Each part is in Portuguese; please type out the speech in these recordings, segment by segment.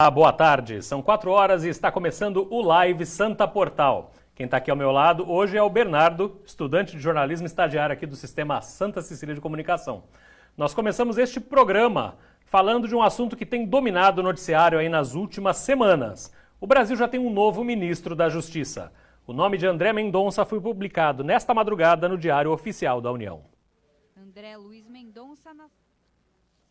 Boa tarde, são 4 horas e está começando o Live Santa Portal. Quem está aqui ao meu lado hoje é o Bernardo, estudante de jornalismo estagiário aqui do Sistema Santa Cecília de Comunicação. Nós começamos este programa falando de um assunto que tem dominado o noticiário aí nas últimas semanas. O Brasil já tem um novo ministro da Justiça. O nome de André Mendonça foi publicado nesta madrugada no Diário Oficial da União. André Luiz Mendonça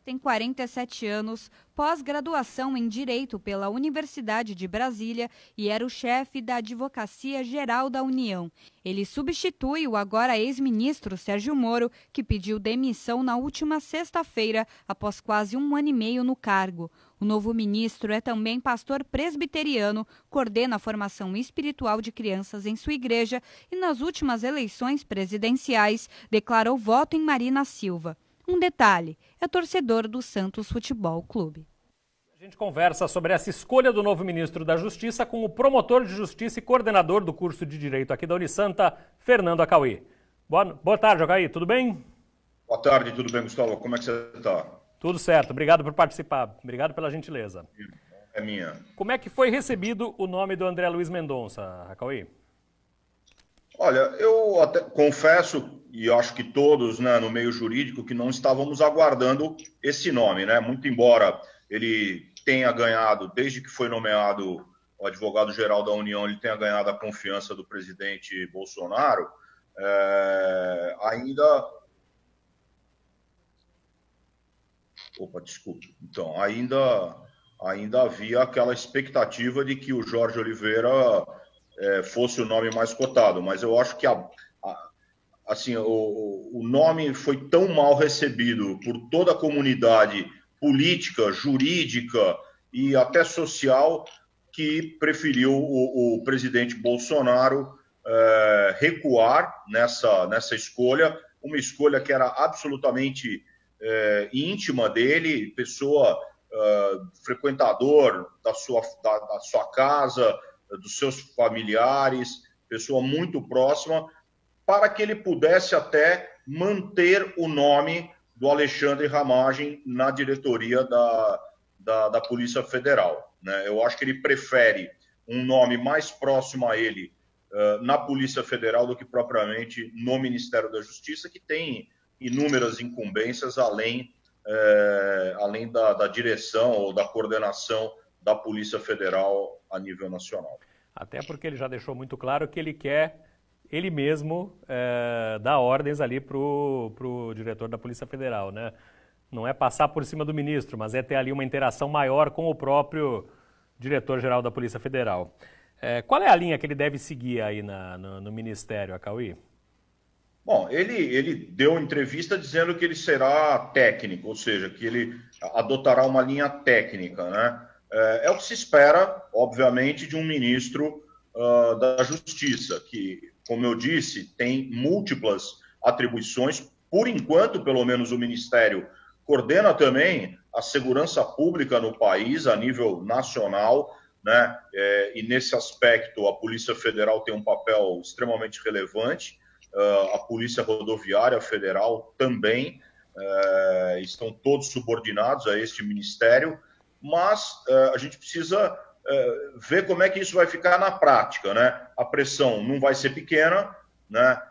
tem 47 anos, pós-graduação em Direito pela Universidade de Brasília e era o chefe da Advocacia Geral da União. Ele substitui o agora ex-ministro Sérgio Moro, que pediu demissão na última sexta-feira, após quase um ano e meio no cargo. O novo ministro é também pastor presbiteriano, coordena a formação espiritual de crianças em sua igreja e, nas últimas eleições presidenciais, declarou voto em Marina Silva. Um detalhe, é torcedor do Santos Futebol Clube. A gente conversa sobre essa escolha do novo ministro da Justiça com o promotor de justiça e coordenador do curso de Direito aqui da Unisanta, Fernando Acauí. Boa tarde, Acauí, tudo bem? Boa tarde, tudo bem, Gustavo? Como é que você está? Tudo certo, obrigado por participar, obrigado pela gentileza. É minha. Como é que foi recebido o nome do André Luiz Mendonça, Acauí? Olha, eu até confesso, e acho que todos, né, no meio jurídico, que não estávamos aguardando esse nome, né? Muito embora ele tenha ganhado, desde que foi nomeado o advogado-geral da União, ele tenha ganhado a confiança do presidente Bolsonaro, ainda... Opa, desculpe. Então, ainda havia aquela expectativa de que o Jorge Oliveira fosse o nome mais cotado, mas eu acho que assim, o nome foi tão mal recebido por toda a comunidade política, jurídica e até social que preferiu o presidente Bolsonaro recuar nessa escolha, uma escolha que era absolutamente íntima dele, pessoa frequentador da sua casa, dos seus familiares, pessoa muito próxima, para que ele pudesse até manter o nome do Alexandre Ramagem na diretoria da Polícia Federal, né? Eu acho que ele prefere um nome mais próximo a ele na Polícia Federal do que propriamente no Ministério da Justiça, que tem inúmeras incumbências além da direção ou da coordenação da Polícia Federal a nível nacional. Até porque ele já deixou muito claro que ele quer, ele mesmo, dar ordens ali para o diretor da Polícia Federal, né? Não é passar por cima do ministro, mas é ter ali uma interação maior com o próprio diretor-geral da Polícia Federal. Qual é a linha que ele deve seguir aí no Ministério, Acauí? Bom, ele deu entrevista dizendo que ele será técnico, ou seja, que ele adotará uma linha técnica, né? É o que se espera, obviamente, de um ministro da Justiça, que, como eu disse, tem múltiplas atribuições. Por enquanto, pelo menos, o Ministério coordena também a segurança pública no país, a nível nacional, né? E nesse aspecto, a Polícia Federal tem um papel extremamente relevante. A Polícia Rodoviária Federal também, estão todos subordinados a este ministério, mas a gente precisa ver como é que isso vai ficar na prática, né? A pressão não vai ser pequena, né?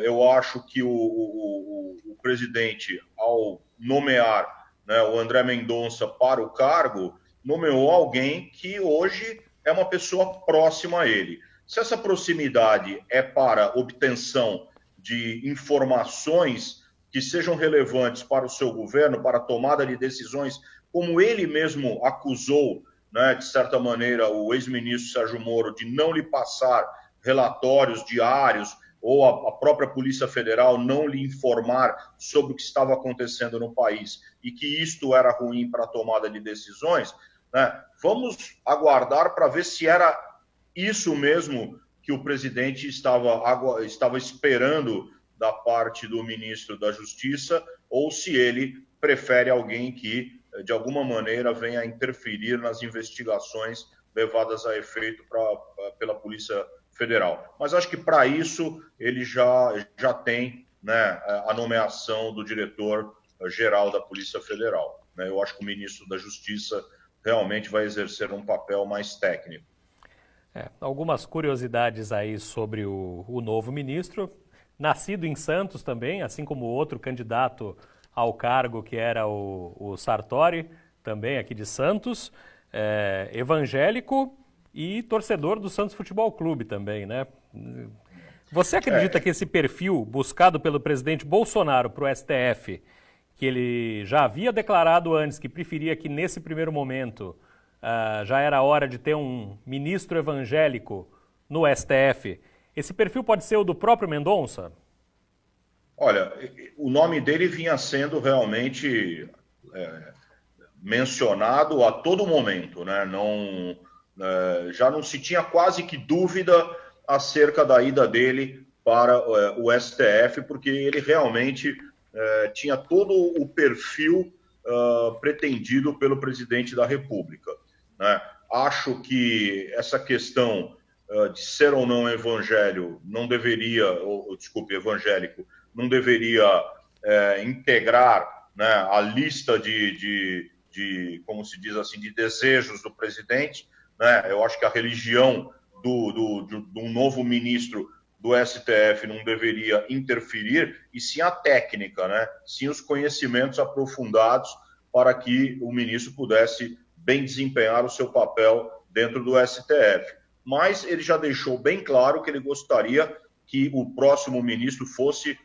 Eu acho que o presidente, ao nomear, né, o André Mendonça para o cargo, nomeou alguém que hoje é uma pessoa próxima a ele. Se essa proximidade é para obtenção de informações que sejam relevantes para o seu governo, para a tomada de decisões, como ele mesmo acusou, né, de certa maneira, o ex-ministro Sérgio Moro de não lhe passar relatórios diários ou a própria Polícia Federal não lhe informar sobre o que estava acontecendo no país e que isto era ruim para a tomada de decisões, né, vamos aguardar para ver se era isso mesmo que o presidente estava esperando da parte do ministro da Justiça, ou se ele prefere alguém que, de alguma maneira, venha interferir nas investigações levadas a efeito pela Polícia Federal. Mas acho que para isso ele já tem, né, a nomeação do diretor-geral da Polícia Federal, né? Eu acho que o ministro da Justiça realmente vai exercer um papel mais técnico. Algumas curiosidades aí sobre o novo ministro, nascido em Santos também, assim como o outro candidato ao cargo que era o Sartori, também aqui de Santos, evangélico e torcedor do Santos Futebol Clube também, né? Você acredita que esse perfil buscado pelo presidente Bolsonaro para o STF, que ele já havia declarado antes que preferia que nesse primeiro momento já era hora de ter um ministro evangélico no STF, esse perfil pode ser o do próprio Mendonça? Olha, o nome dele vinha sendo realmente mencionado a todo momento, né? Não, já não se tinha quase que dúvida acerca da ida dele para o STF, porque ele realmente tinha todo o perfil pretendido pelo presidente da República, né? Acho que essa questão de ser ou não evangélico não deveria integrar, né, a lista de, como se diz assim, de desejos do presidente, né? Eu acho que a religião do novo ministro do STF não deveria interferir, e sim a técnica, né? Sim os conhecimentos aprofundados para que o ministro pudesse bem desempenhar o seu papel dentro do STF. Mas ele já deixou bem claro que ele gostaria que o próximo ministro fosse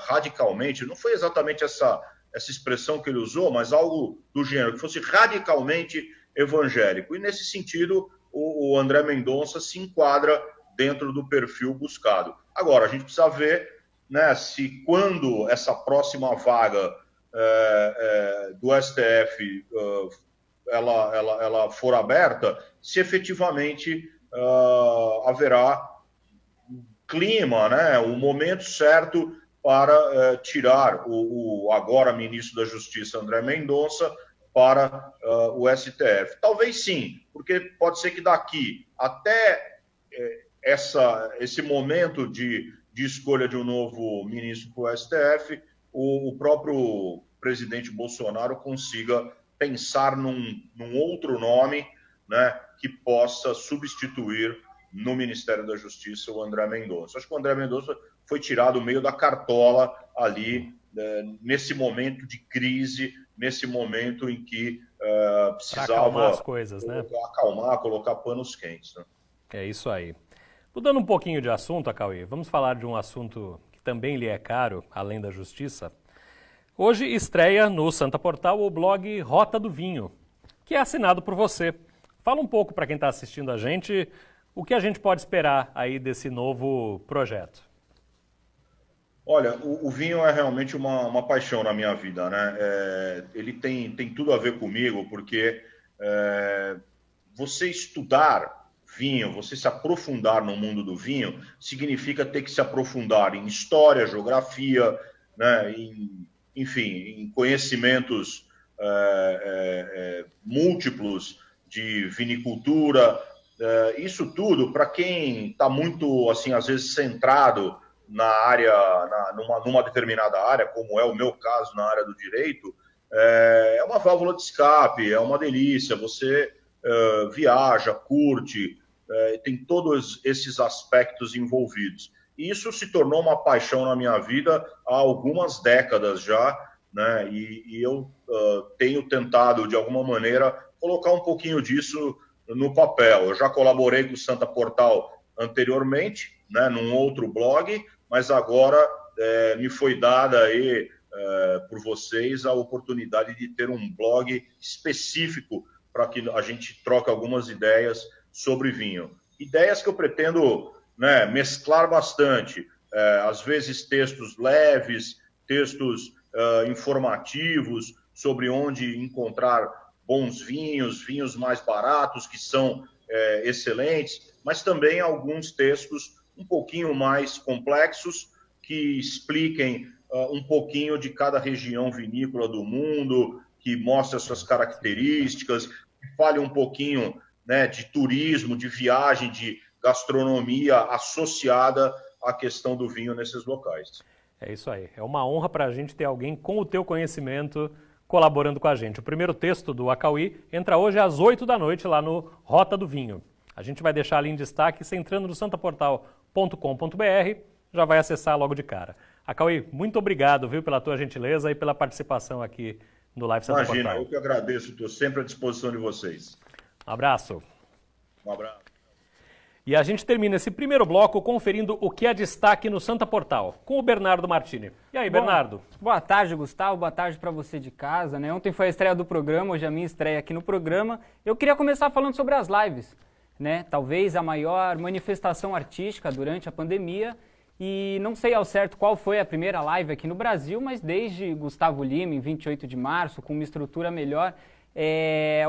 radicalmente, não foi exatamente essa expressão que ele usou, mas algo do gênero, que fosse radicalmente evangélico. E nesse sentido, o André Mendonça se enquadra dentro do perfil buscado. Agora, a gente precisa ver, né, se quando essa próxima vaga do STF ela for aberta, se efetivamente haverá clima, né, o momento certo para tirar o agora ministro da Justiça, André Mendonça, para o STF. Talvez sim, porque pode ser que daqui até esse momento de escolha de um novo ministro para o STF, o próprio presidente Bolsonaro consiga pensar num outro nome, né, que possa substituir no Ministério da Justiça o André Mendonça. Acho que o André Mendonça foi tirado meio da cartola ali, nesse momento de crise, nesse momento em que precisava acalmar as coisas, né? Acalmar, colocar panos quentes. Né? É isso aí. Mudando um pouquinho de assunto, Acauê, vamos falar de um assunto que também lhe é caro, além da justiça. Hoje estreia no Santa Portal o blog Rota do Vinho, que é assinado por você. Fala um pouco para quem está assistindo a gente, o que a gente pode esperar aí desse novo projeto. Olha, o vinho é realmente uma paixão na minha vida, né? Ele tem tudo a ver comigo, porque você estudar vinho, você se aprofundar no mundo do vinho, significa ter que se aprofundar em história, geografia, né? Em conhecimentos múltiplos de vinicultura, isso tudo, para quem está muito, assim, às vezes centrado na área, numa determinada área, como é o meu caso na área do direito, é uma válvula de escape, é uma delícia, você viaja, curte, tem todos esses aspectos envolvidos. E isso se tornou uma paixão na minha vida há algumas décadas já, né? E eu tenho tentado, de alguma maneira, colocar um pouquinho disso no papel. Eu já colaborei com o Santa Portal anteriormente, né, num outro blog, mas agora me foi dada aí por vocês a oportunidade de ter um blog específico para que a gente troque algumas ideias sobre vinho. Ideias que eu pretendo, né, mesclar bastante, às vezes textos leves, textos informativos sobre onde encontrar bons vinhos mais baratos, que são excelentes, mas também alguns textos um pouquinho mais complexos, que expliquem um pouquinho de cada região vinícola do mundo, que mostre as suas características, que fale um pouquinho, né, de turismo, de viagem, de gastronomia associada à questão do vinho nesses locais. É isso aí. É uma honra para a gente ter alguém com o teu conhecimento colaborando com a gente. O primeiro texto do Acauí entra hoje às 8 da noite lá no Rota do Vinho. A gente vai deixar ali em destaque, você entrando no santaportal.com.br, já vai acessar logo de cara. Acauí, muito obrigado, viu, pela tua gentileza e pela participação aqui no Live Santa Portal. Imagina, eu que agradeço, estou sempre à disposição de vocês. Um abraço. Um abraço. E a gente termina esse primeiro bloco conferindo o que é destaque no Santa Portal, com o Bernardo Martini. E aí, Bernardo? Boa tarde, Gustavo. Boa tarde para você de casa, né? Ontem foi a estreia do programa, hoje é a minha estreia aqui no programa. Eu queria começar falando sobre as lives, né? Talvez a maior manifestação artística durante a pandemia. E não sei ao certo qual foi a primeira live aqui no Brasil, mas desde Gustavo Lima, em 28 de março, com uma estrutura melhor,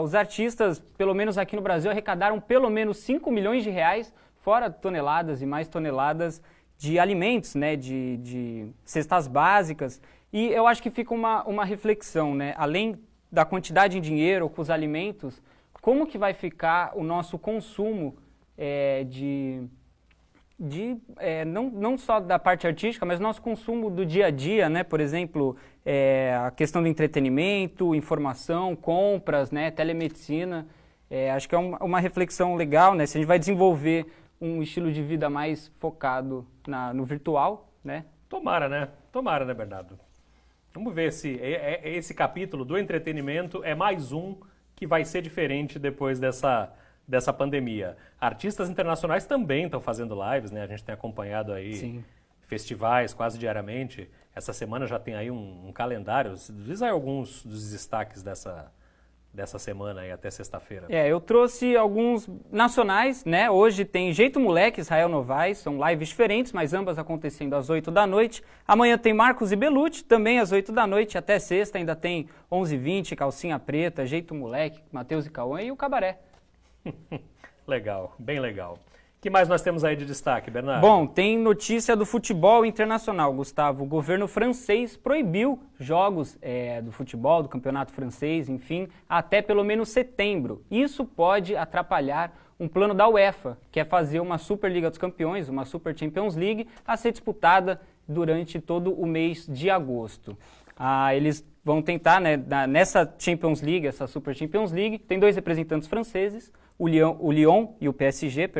os artistas, pelo menos aqui no Brasil, arrecadaram pelo menos 5 milhões de reais, fora toneladas e mais toneladas de alimentos, né, de cestas básicas. E eu acho que fica uma reflexão, né, além da quantidade em dinheiro com os alimentos, como que vai ficar o nosso consumo não só da parte artística, mas nosso consumo do dia a dia, né? Por exemplo, a questão do entretenimento, informação, compras, né? Telemedicina. Acho que é uma reflexão legal, né? Se a gente vai desenvolver um estilo de vida mais focado no virtual, né? Tomara, né, Bernardo? Vamos ver se esse capítulo do entretenimento é mais um que vai ser diferente depois dessa pandemia. Artistas internacionais também estão fazendo lives, né? A gente tem acompanhado aí Sim. festivais quase diariamente. Essa semana já tem aí um calendário. Diz aí alguns dos destaques dessa semana aí até sexta-feira. Eu trouxe alguns nacionais, né? Hoje tem Jeito Moleque, Israel Novaes, são lives diferentes, mas ambas acontecendo às 8 da noite. Amanhã tem Marcos e Belucci, também às 8 da noite, até sexta ainda tem 11h20, Calcinha Preta, Jeito Moleque, Matheus e Cauã e o Cabaré. Legal, bem legal. O que mais nós temos aí de destaque, Bernardo? Bom, tem notícia do futebol internacional, Gustavo. O governo francês proibiu jogos do futebol, do campeonato francês, enfim, até pelo menos setembro. Isso pode atrapalhar um plano da UEFA, que é fazer uma Superliga dos Campeões, uma Super Champions League, a ser disputada durante todo o mês de agosto. Eles vão tentar, né, nessa Champions League, essa Super Champions League, tem 2 representantes franceses, o Lyon e o PSG,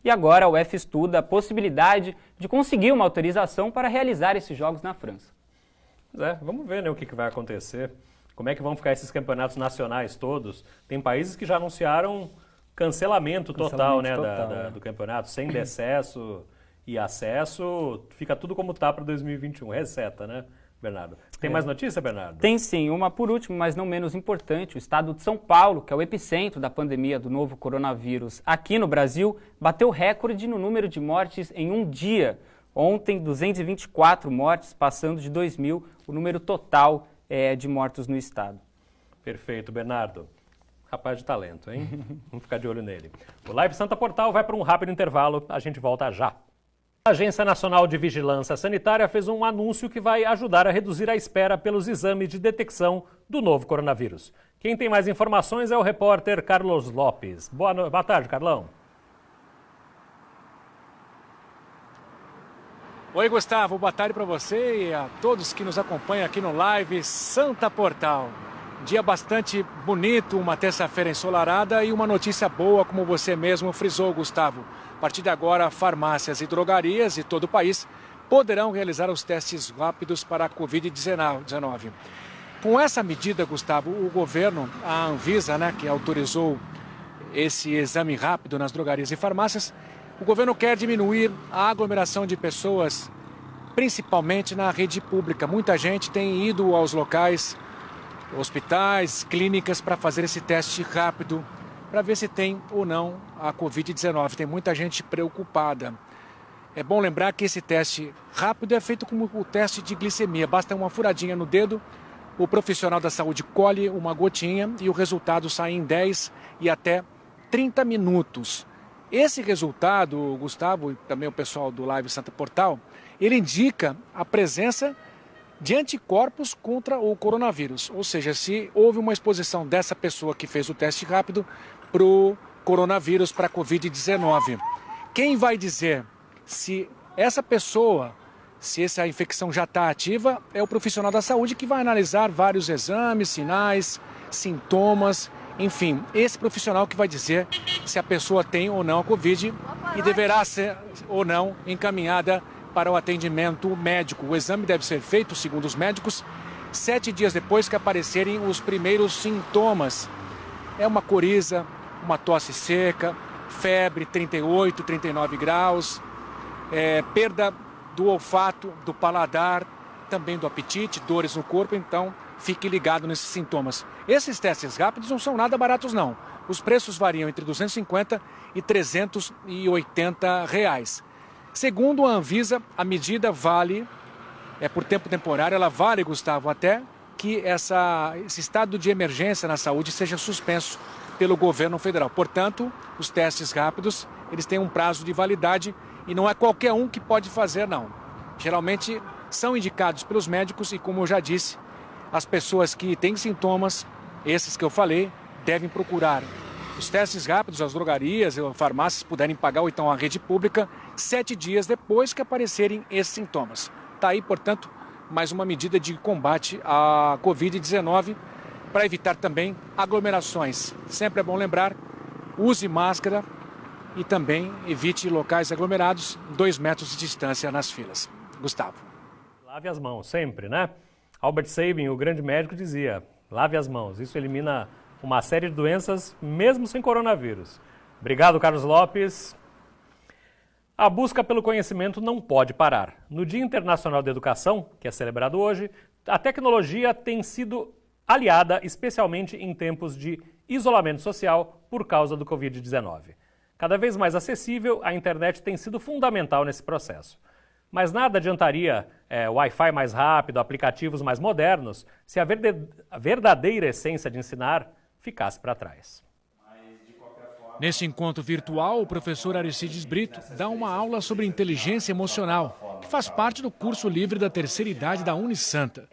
e agora a UEFA estuda a possibilidade de conseguir uma autorização para realizar esses jogos na França. Vamos ver, né, o que vai acontecer, como é que vão ficar esses campeonatos nacionais todos. Tem países que já anunciaram cancelamento total, né, do campeonato, sem decesso e acesso, fica tudo como está para 2021, reseta, né, Bernardo? Tem mais notícia, Bernardo? Tem sim, uma por último, mas não menos importante. O estado de São Paulo, que é o epicentro da pandemia do novo coronavírus aqui no Brasil, bateu recorde no número de mortes em um dia. Ontem, 224 mortes, passando de 2.000 o número total de mortos no estado. Perfeito, Bernardo. Rapaz de talento, hein? Vamos ficar de olho nele. O Live Santa Portal vai para um rápido intervalo, a gente volta já. A Agência Nacional de Vigilância Sanitária fez um anúncio que vai ajudar a reduzir a espera pelos exames de detecção do novo coronavírus. Quem tem mais informações é o repórter Carlos Lopes. Boa tarde, Carlão. Oi, Gustavo. Boa tarde para você e a todos que nos acompanham aqui no Live Santa Portal. Dia bastante bonito, uma terça-feira ensolarada e uma notícia boa, como você mesmo frisou, Gustavo. A partir de agora, farmácias e drogarias de todo o país poderão realizar os testes rápidos para a Covid-19. Com essa medida, Gustavo, o governo, a Anvisa, né, que autorizou esse exame rápido nas drogarias e farmácias, o governo quer diminuir a aglomeração de pessoas, principalmente na rede pública. Muita gente tem ido aos locais, hospitais, clínicas, para fazer esse teste rápido, para ver se tem ou não a Covid-19. Tem muita gente preocupada. É bom lembrar que esse teste rápido é feito como o teste de glicemia. Basta uma furadinha no dedo, o profissional da saúde colhe uma gotinha e o resultado sai em 10 e até 30 minutos. Esse resultado, Gustavo, e também o pessoal do Live Santa Portal, ele indica a presença de anticorpos contra o coronavírus. Ou seja, se houve uma exposição dessa pessoa que fez o teste rápido para o coronavírus, para a Covid-19. Quem vai dizer se essa pessoa Se essa infecção já está ativa, é o profissional da saúde que vai analisar vários exames, sinais, sintomas, enfim, esse profissional que vai dizer se a pessoa tem ou não a Covid e deverá ser ou não encaminhada para o atendimento médico. O exame deve ser feito, segundo os médicos, 7 dias depois que aparecerem os primeiros sintomas. É uma coriza, uma tosse seca, febre 38, 39 graus, perda do olfato, do paladar, também do apetite, dores no corpo, então fique ligado nesses sintomas. Esses testes rápidos não são nada baratos não. Os preços variam entre R$ 250 e R$ 380 reais. Segundo a Anvisa, a medida vale, por tempo temporário, ela vale, Gustavo, até que esse estado de emergência na saúde seja suspenso pelo governo federal. Portanto, os testes rápidos, eles têm um prazo de validade e não é qualquer um que pode fazer, não. Geralmente são indicados pelos médicos e, como eu já disse, as pessoas que têm sintomas, esses que eu falei, devem procurar os testes rápidos, as drogarias, as farmácias puderem pagar, ou então a rede pública, 7 dias depois que aparecerem esses sintomas. Está aí, portanto, mais uma medida de combate à Covid-19 para evitar também aglomerações. Sempre é bom lembrar, use máscara e também evite locais aglomerados, 2 metros de distância nas filas. Gustavo. Lave as mãos, sempre, né? Albert Sabin, o grande médico, dizia, lave as mãos, isso elimina uma série de doenças, mesmo sem coronavírus. Obrigado, Carlos Lopes. A busca pelo conhecimento não pode parar. No Dia Internacional da Educação, que é celebrado hoje, a tecnologia tem sido aliada especialmente em tempos de isolamento social por causa do Covid-19. Cada vez mais acessível, a internet tem sido fundamental nesse processo. Mas nada adiantaria Wi-Fi mais rápido, aplicativos mais modernos, se a verdadeira essência de ensinar ficasse para trás. Neste encontro virtual, o professor Aristides Brito dá uma aula sobre inteligência emocional, que faz parte do curso livre da terceira idade da Unisanta.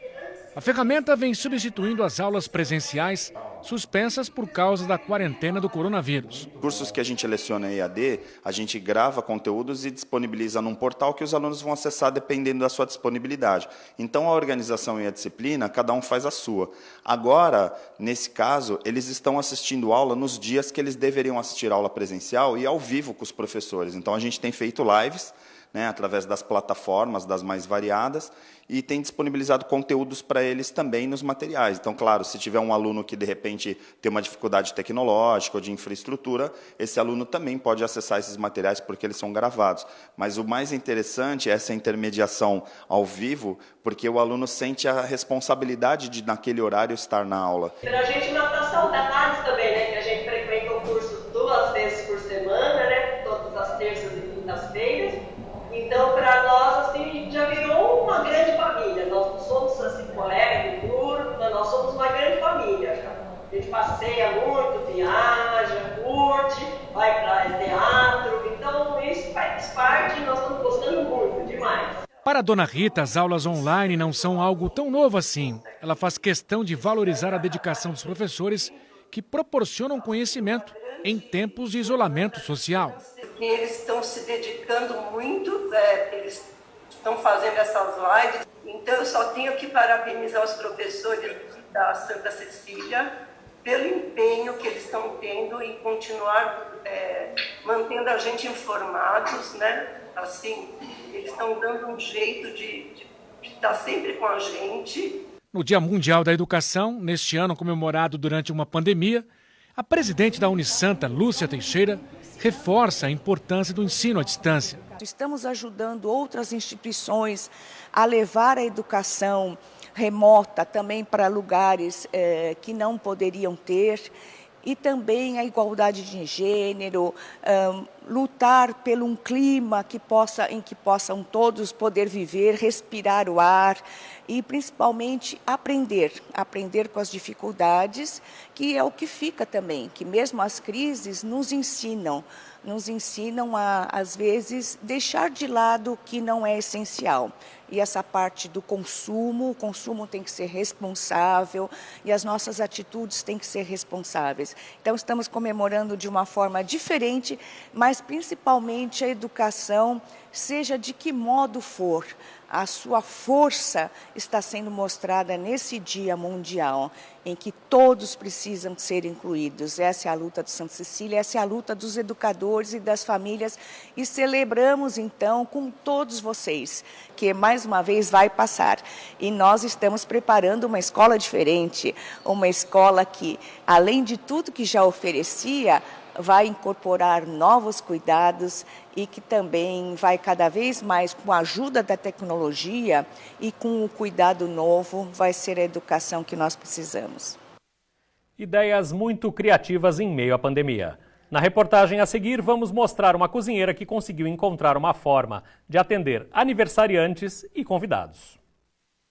A ferramenta vem substituindo as aulas presenciais suspensas por causa da quarentena do coronavírus. Cursos que a gente leciona em EAD, a gente grava conteúdos e disponibiliza num portal que os alunos vão acessar dependendo da sua disponibilidade. Então, a organização e a disciplina, cada um faz a sua. Agora, nesse caso, eles estão assistindo aula nos dias que eles deveriam assistir aula presencial e ao vivo com os professores. Então, a gente tem feito lives, através das plataformas, das mais variadas, e tem disponibilizado conteúdos para eles também nos materiais. Então, claro, se tiver um aluno que, de repente, tem uma dificuldade tecnológica ou de infraestrutura, esse aluno também pode acessar esses materiais porque eles são gravados. Mas o mais interessante é essa intermediação ao vivo, porque o aluno sente a responsabilidade de, naquele horário, estar na aula. Para a gente matar saudades também, que a gente frequenta o curso 2 vezes por semana, todas as terças e quintas-feiras. Então, para nós, assim, já virou uma grande família. Nós não somos, assim, colegas de turma, nós somos uma grande família. A gente passeia muito, viaja, curte, vai para teatro. Então, isso faz parte e nós estamos gostando muito, demais. Para a dona Rita, as aulas online não são algo tão novo assim. Ela faz questão de valorizar a dedicação dos professores que proporcionam conhecimento em tempos de isolamento social. Eles estão se dedicando muito, eles estão fazendo essas lives. Então, eu só tenho que parabenizar os professores da Santa Cecília pelo empenho que eles estão tendo em continuar mantendo a gente informados, Assim, eles estão dando um jeito de estar sempre com a gente. No Dia Mundial da Educação, neste ano comemorado durante uma pandemia, a presidente da Unisanta, Lúcia Teixeira, reforça a importância do ensino à distância. Estamos ajudando outras instituições a levar a educação remota também para lugares que não poderiam ter, e também a igualdade de gênero, lutar por um clima em que possam todos poder viver, respirar o ar e principalmente aprender com as dificuldades, que é o que fica também, que mesmo as crises nos ensinam a, às vezes, deixar de lado o que não é essencial. E essa parte do consumo, o consumo tem que ser responsável e as nossas atitudes têm que ser responsáveis. Então, estamos comemorando de uma forma diferente, mas principalmente a educação, seja de que modo for, a sua força está sendo mostrada nesse Dia Mundial, em que todos precisam ser incluídos. Essa é a luta do Santa Cecília, essa é a luta dos educadores e das famílias, e celebramos então com todos vocês, que mais uma vez vai passar. E nós estamos preparando uma escola diferente, uma escola que, além de tudo que já oferecia, vai incorporar novos cuidados e que também vai cada vez mais, com a ajuda da tecnologia e com o cuidado novo, vai ser a educação que nós precisamos. Ideias muito criativas em meio à pandemia. Na reportagem a seguir, vamos mostrar uma cozinheira que conseguiu encontrar uma forma de atender aniversariantes e convidados.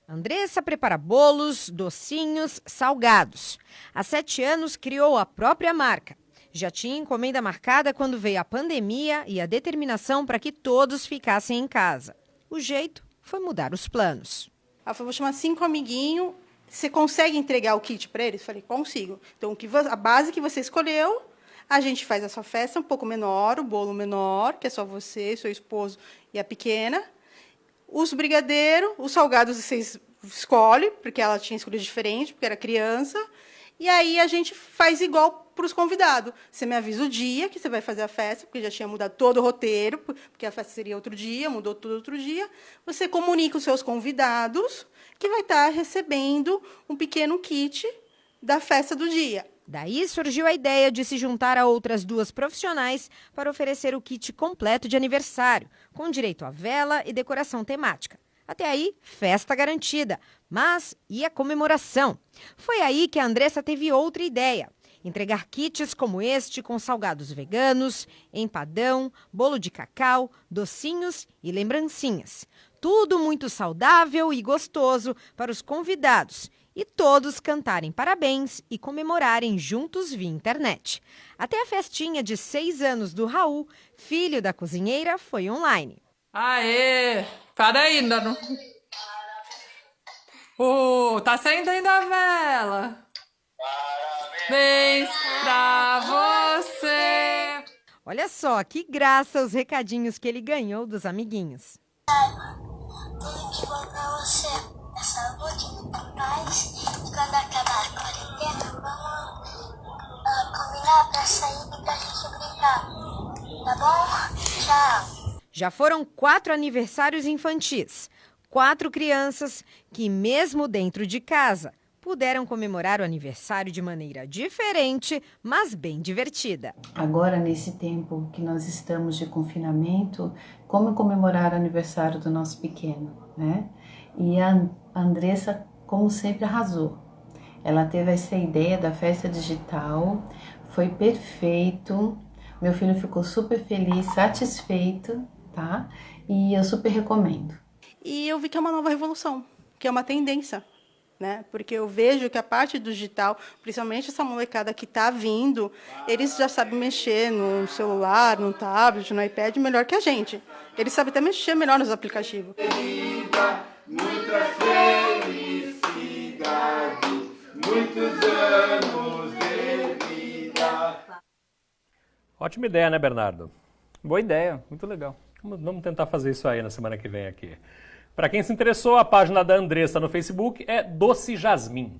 Andressa prepara bolos, docinhos, salgados. Há 7 anos criou a própria marca. Já tinha encomenda marcada quando veio a pandemia e a determinação para que todos ficassem em casa. O jeito foi mudar os planos. Ela falou, vou chamar 5 amiguinhos, você consegue entregar o kit para eles? Eu falei, consigo. Então, a base que você escolheu, a gente faz a sua festa um pouco menor, o bolo menor, que é só você, seu esposo e a pequena. Os brigadeiros, os salgados vocês escolhem, porque ela tinha escolhido diferente, porque era criança. E aí a gente faz igual para os convidados. Você me avisa o dia que você vai fazer a festa, porque já tinha mudado todo o roteiro, porque a festa seria outro dia, mudou tudo outro dia. Você comunica os seus convidados que vai estar recebendo um pequeno kit da festa do dia. Daí surgiu a ideia de se juntar a outras 2 profissionais para oferecer o kit completo de aniversário, com direito a vela e decoração temática. Até aí, festa garantida. Mas e a comemoração? Foi aí que a Andressa teve outra ideia. Entregar kits como este com salgados veganos, empadão, bolo de cacau, docinhos e lembrancinhas. Tudo muito saudável e gostoso para os convidados. E todos cantarem parabéns e comemorarem juntos via internet. Até a festinha de 6 anos do Raul, filho da cozinheira, foi online. Aê! Peraí, ainda não... tá acendendo ainda a vela. Parabéns pra você. Olha só, que graça os recadinhos que ele ganhou dos amiguinhos. Tudo de bom pra você. É saúde, muita paz. Quando acabar a quarentena, vamos combinar pra sair e pra gente brincar. Tá bom? Tchau. Já foram 4 aniversários infantis. 4 crianças que, mesmo dentro de casa, puderam comemorar o aniversário de maneira diferente, mas bem divertida. Agora, nesse tempo que nós estamos de confinamento, como comemorar o aniversário do nosso pequeno, né? E a Andressa, como sempre, arrasou. Ela teve essa ideia da festa digital, foi perfeito. Meu filho ficou super feliz, satisfeito, tá? E eu super recomendo. E eu vi que é uma nova revolução, que é uma tendência, né? Porque eu vejo que a parte do digital, principalmente essa molecada que está vindo, eles já sabem mexer no celular, no tablet, no iPad melhor que a gente. Eles sabem até mexer melhor nos aplicativos. Muita felicidade, muitos anos de vida. Ótima ideia, né, Bernardo? Boa ideia, muito legal. Vamos tentar fazer isso aí na semana que vem aqui. Para quem se interessou, a página da Andressa no Facebook é Doce Jasmim.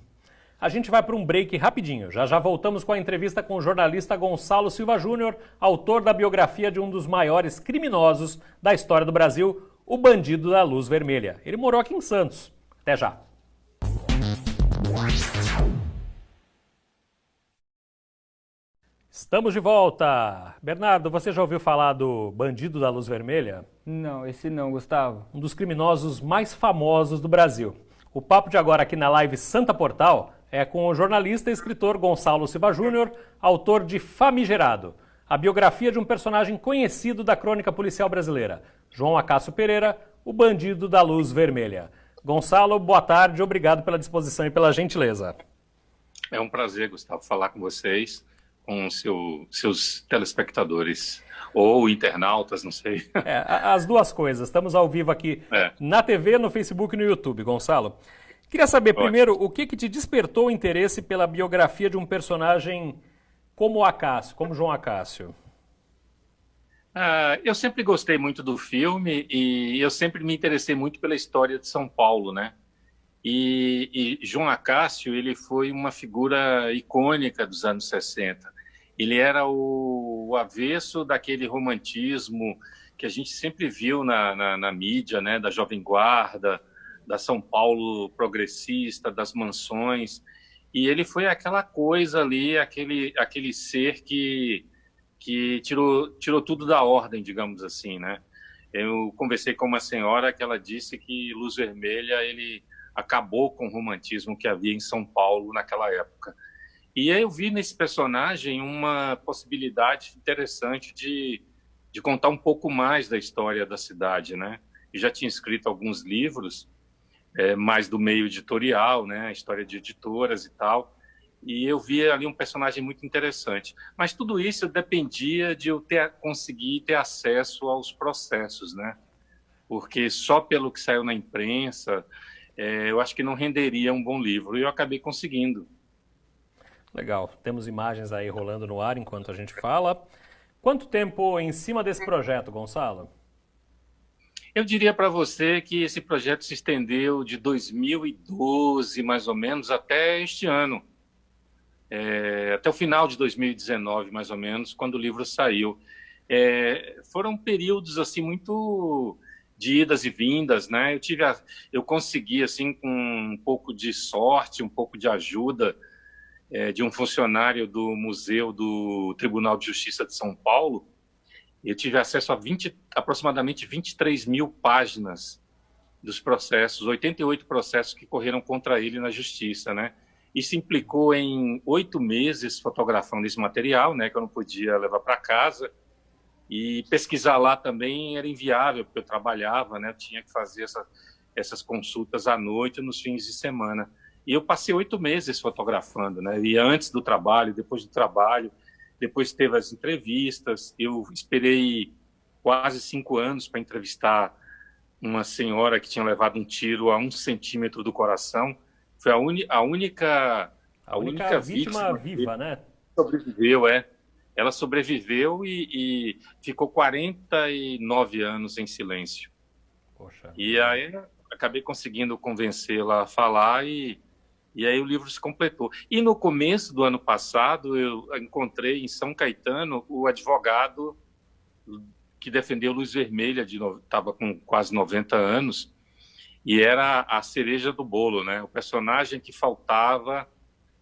A gente vai para um break rapidinho. Já já voltamos com a entrevista com o jornalista Gonçalo Silva Júnior, autor da biografia de um dos maiores criminosos da história do Brasil, o Bandido da Luz Vermelha. Ele morou aqui em Santos. Até já. Estamos de volta. Bernardo, você já ouviu falar do Bandido da Luz Vermelha? Não, esse não, Gustavo. Um dos criminosos mais famosos do Brasil. O papo de agora aqui na live Santa Portal é com o jornalista e escritor Gonçalo Silva Júnior, autor de Famigerado, a biografia de um personagem conhecido da crônica policial brasileira, João Acácio Pereira, o Bandido da Luz Vermelha. Gonçalo, boa tarde, obrigado pela disposição e pela gentileza. É um prazer, Gustavo, falar com vocês, com seus telespectadores, ou internautas, não sei. As duas coisas. Estamos ao vivo aqui na TV, no Facebook e no YouTube, Gonçalo. Queria saber primeiro o que te despertou o interesse pela biografia de um personagem como o Acácio, como João Acácio. Eu sempre gostei muito do filme e eu sempre me interessei muito pela história de São Paulo, né? E João Acácio, ele foi uma figura icônica dos anos 60. Ele era o avesso daquele romantismo que a gente sempre viu na mídia, né? Da Jovem Guarda, da São Paulo progressista, das mansões. E ele foi aquela coisa ali, aquele ser que tirou tudo da ordem, digamos assim, né? Eu conversei com uma senhora que ela disse que Luz Vermelha, ele acabou com o romantismo que havia em São Paulo naquela época. E aí eu vi nesse personagem uma possibilidade interessante de contar um pouco mais da história da cidade, né? Eu já tinha escrito alguns livros, mais do meio editorial, né? A história de editoras e tal. E eu via ali um personagem muito interessante. Mas tudo isso dependia de eu conseguir ter acesso aos processos, né? Porque só pelo que saiu na imprensa, eu acho que não renderia um bom livro. E eu acabei conseguindo. Legal. Temos imagens aí rolando no ar enquanto a gente fala. Quanto tempo em cima desse projeto, Gonçalo? Eu diria para você que esse projeto se estendeu de 2012, mais ou menos, até este ano. Até o final de 2019, mais ou menos, quando o livro saiu. Foram períodos assim muito de idas e vindas, né? Eu consegui, assim, com um pouco de sorte, um pouco de ajuda de um funcionário do Museu do Tribunal de Justiça de São Paulo. Eu tive acesso a aproximadamente 23 mil páginas dos processos, 88 processos que correram contra ele na Justiça, né? Isso implicou em 8 meses fotografando esse material, né, que eu não podia levar para casa, e pesquisar lá também era inviável, porque eu trabalhava, né, eu tinha que fazer essas consultas à noite, nos fins de semana. E eu passei 8 meses fotografando, né, e antes do trabalho, depois do trabalho, depois teve as entrevistas. Eu esperei quase 5 anos para entrevistar uma senhora que tinha levado um tiro a 1 centímetro do coração. Foi a única vítima viva, né? Sobreviveu, Ela sobreviveu e ficou 49 anos em silêncio. Poxa. E aí acabei conseguindo convencê-la a falar e aí o livro se completou. E no começo do ano passado eu encontrei em São Caetano o advogado que defendeu Luz Vermelha, estava com quase 90 anos, e era a cereja do bolo, né? O personagem que faltava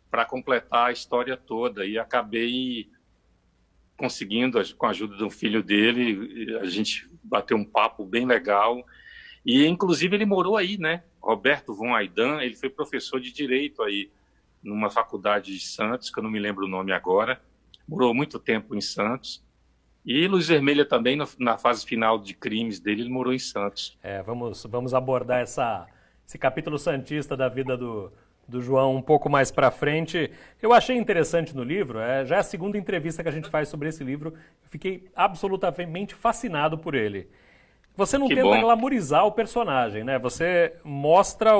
para completar a história toda. E acabei conseguindo, com a ajuda do filho dele, a gente bateu um papo bem legal. E, inclusive, ele morou aí, né? Roberto von Aidan, ele foi professor de Direito aí, numa faculdade de Santos, que eu não me lembro o nome agora. Morou muito tempo em Santos. E Luz Vermelha também, na fase final de crimes dele, ele morou em Santos. Vamos abordar esse capítulo santista da vida do João um pouco mais para frente. Eu achei interessante no livro, já é a segunda entrevista que a gente faz sobre esse livro, fiquei absolutamente fascinado por ele. Você não tenta glamorizar o personagem, né? Você mostra,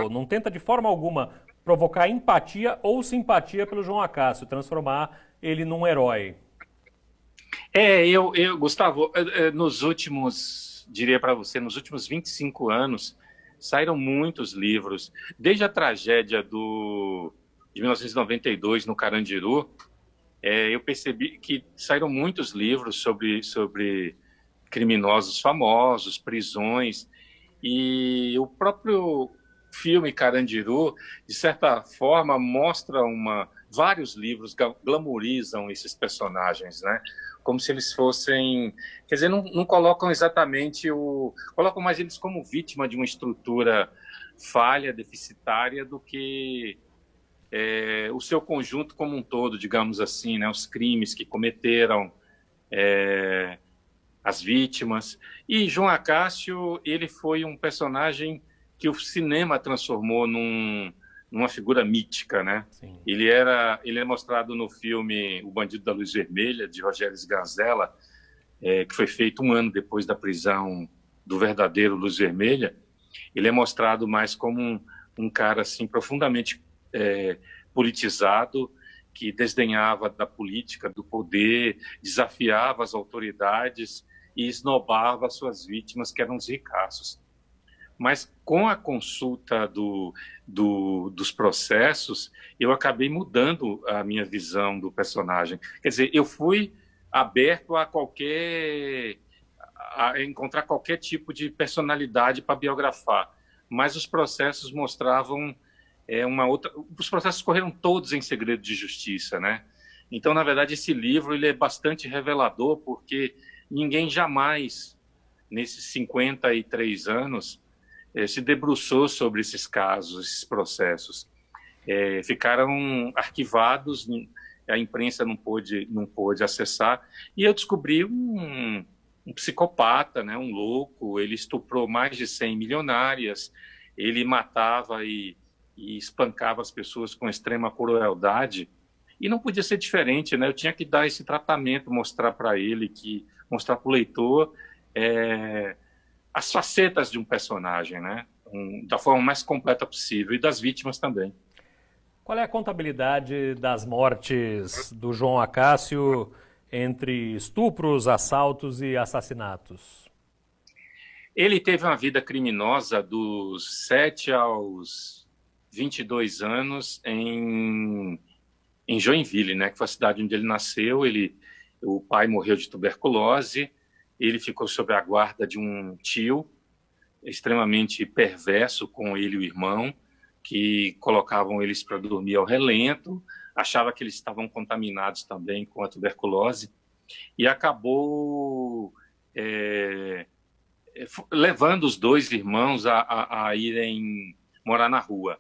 não tenta de forma alguma provocar empatia ou simpatia pelo João Acácio, transformar ele num herói. Gustavo, diria para você, nos últimos 25 anos, saíram muitos livros. Desde a tragédia de 1992, no Carandiru, eu percebi que saíram muitos livros sobre criminosos famosos, prisões, e o próprio filme Carandiru, de certa forma, mostra vários livros glamorizam esses personagens, né? Como se eles fossem... Quer dizer, não colocam exatamente colocam mais eles como vítima de uma estrutura falha, deficitária, do que o seu conjunto como um todo, digamos assim, né? Os crimes que cometeram, as vítimas. E João Acácio, ele foi um personagem que o cinema transformou numa figura mítica, né? Sim. Ele é mostrado no filme O Bandido da Luz Vermelha, de Rogério Sganzella, que foi feito 1 ano depois da prisão do verdadeiro Luz Vermelha. Ele é mostrado mais como um cara assim profundamente politizado, que desdenhava da política, do poder, desafiava as autoridades e esnobava suas vítimas, que eram os ricaços. Mas com a consulta dos processos, eu acabei mudando a minha visão do personagem. Quer dizer, eu fui aberto a encontrar qualquer tipo de personalidade para biografar, mas os processos mostravam uma outra. Os processos correram todos em segredo de justiça, né? Então, na verdade, esse livro ele é bastante revelador, porque ninguém jamais, nesses 53 anos, se debruçou sobre esses casos, esses processos. Ficaram arquivados, a imprensa não pôde acessar, e eu descobri um psicopata, né, um louco. Ele estuprou mais de 100 milionárias, ele matava e espancava as pessoas com extrema crueldade, e não podia ser diferente, né? Eu tinha que dar esse tratamento, mostrar para ele, mostrar para o leitor as facetas de um personagem, né? Da forma mais completa possível, e das vítimas também. Qual é a contabilidade das mortes do João Acácio entre estupros, assaltos e assassinatos? Ele teve uma vida criminosa dos 7 aos 22 anos em Joinville, né, que foi a cidade onde ele nasceu. O pai morreu de tuberculose, ele ficou sob a guarda de um tio extremamente perverso com ele e o irmão, que colocavam eles para dormir ao relento, achava que eles estavam contaminados também com a tuberculose, e acabou levando os dois irmãos a irem morar na rua.